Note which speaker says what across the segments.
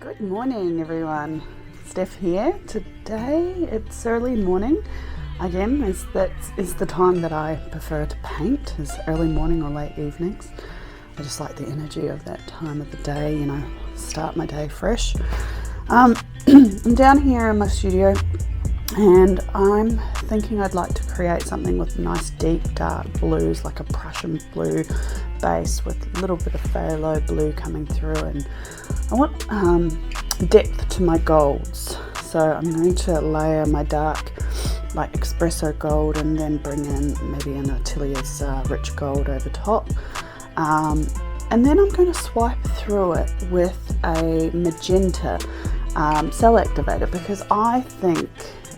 Speaker 1: Good morning everyone, Steph here. Today it's early morning. Again, that is the time that I prefer to paint, is early morning or late evenings. I just like the energy of that time of the day, start my day fresh. I'm down here in my studio and I'm thinking I'd like to create something with nice deep dark blues, like a Prussian blue base with a little bit of phthalo blue coming through, and I want depth to my golds. So I'm going to layer my dark like espresso gold and then bring in maybe an Atelier's rich gold over top. And then I'm going to swipe through it with a magenta cell activator, because I think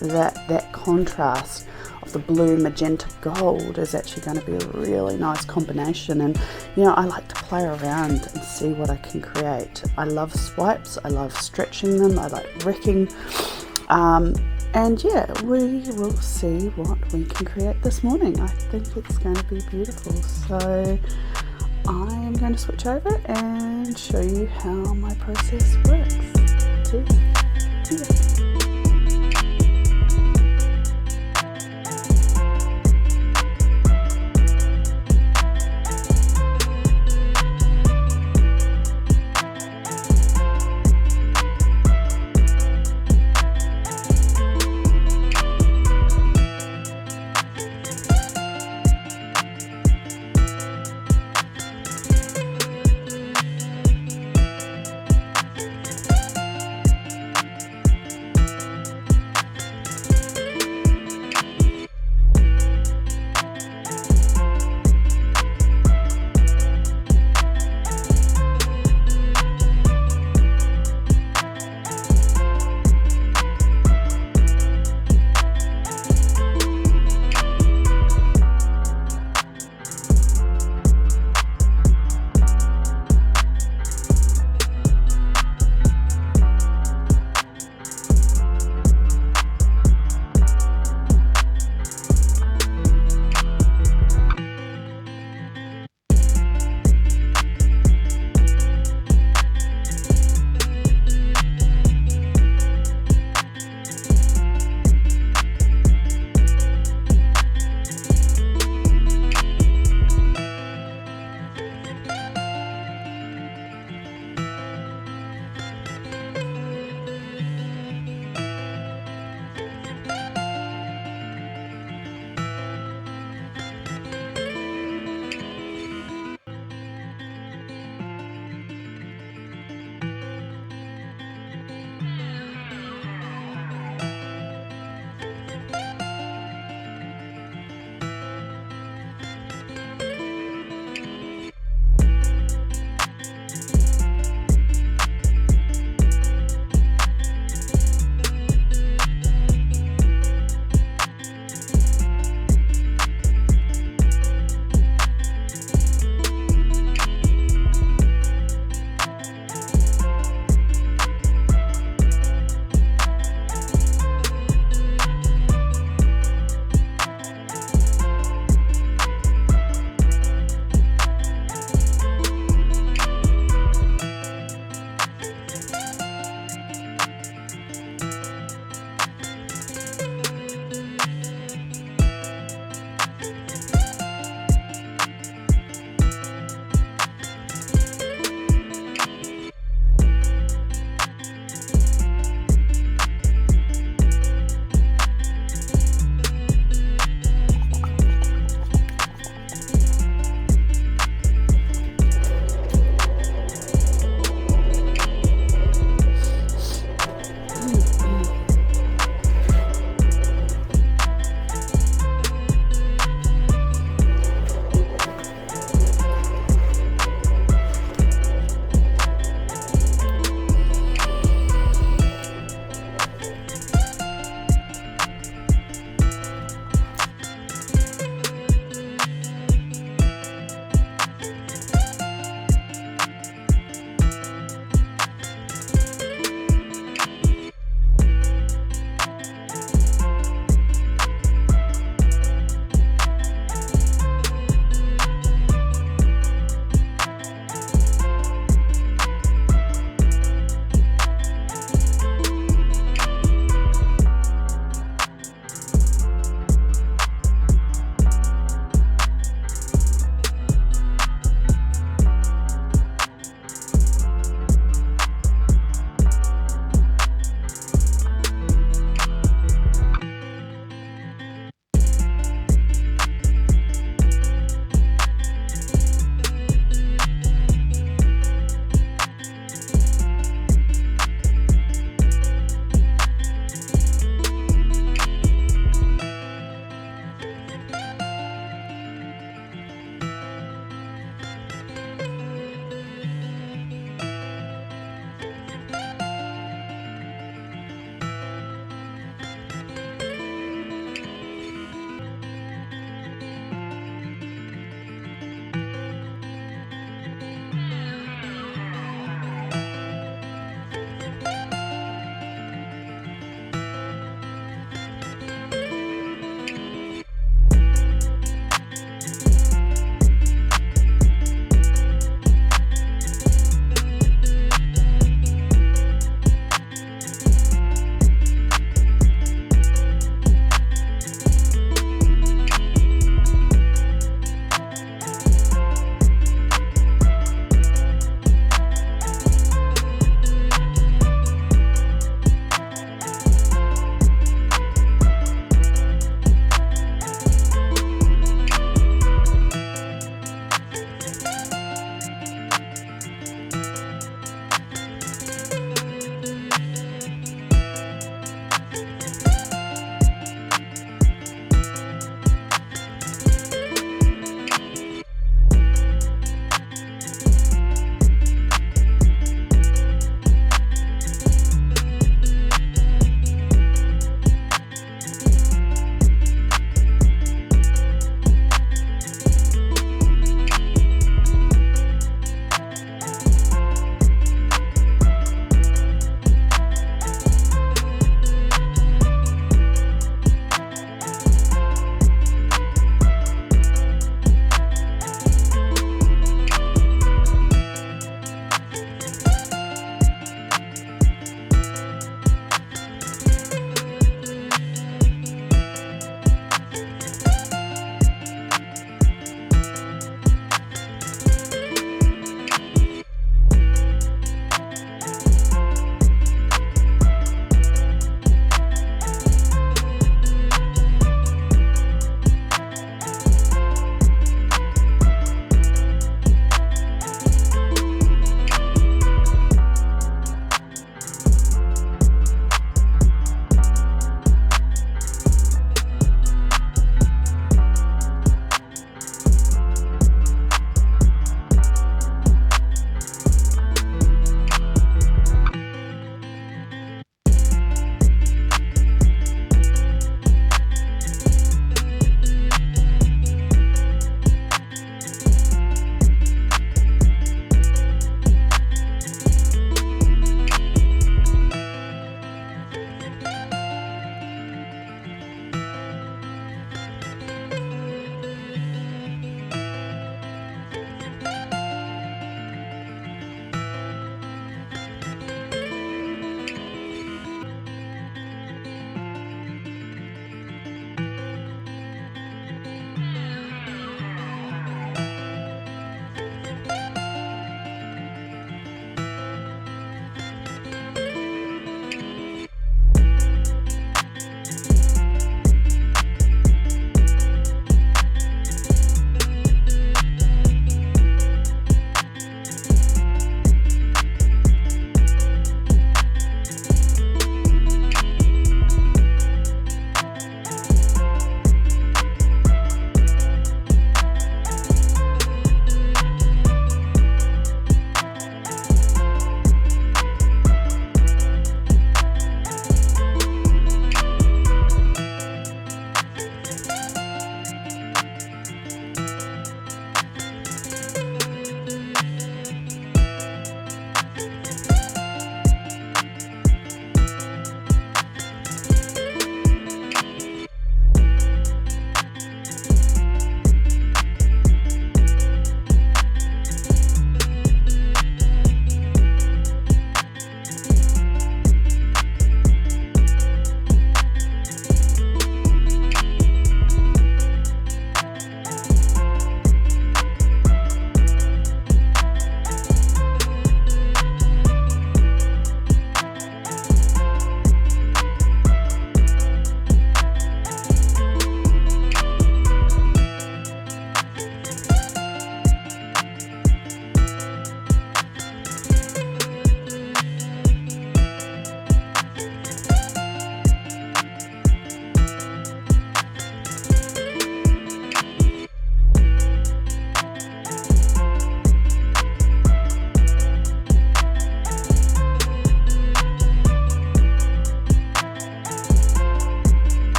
Speaker 1: that contrast of the blue magenta gold is actually going to be a really nice combination. And I like to play around and see what I can create. I love swipes, I love stretching them, I like wrecking, and yeah, we will see what we can create this morning. I think it's going to be beautiful. So I am going to switch over and show you how my process works.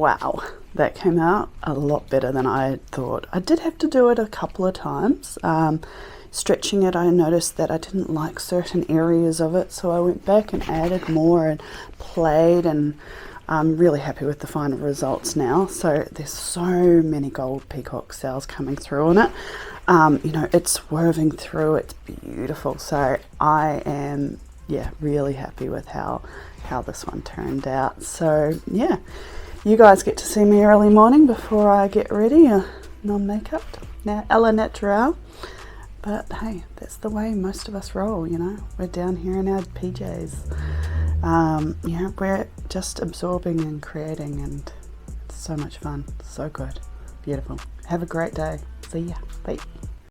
Speaker 1: wow, that came out a lot better than I thought. I did have to do it a couple of times. Stretching it, I noticed that I didn't like certain areas of it, so I went back and added more and played, and I'm really happy with the final results now. So there's so many gold peacock cells coming through on it. You know, it's swerving through, it's beautiful. So I am, yeah, really happy with how this one turned out. So yeah, you guys get to see me early morning before I get ready, non-makeup, now a la naturelle. But hey, that's the way most of us roll, you know. We're down here in our PJs. You know, we're just absorbing and creating, and it's so much fun. So good. Beautiful. Have a great day. See ya. Bye.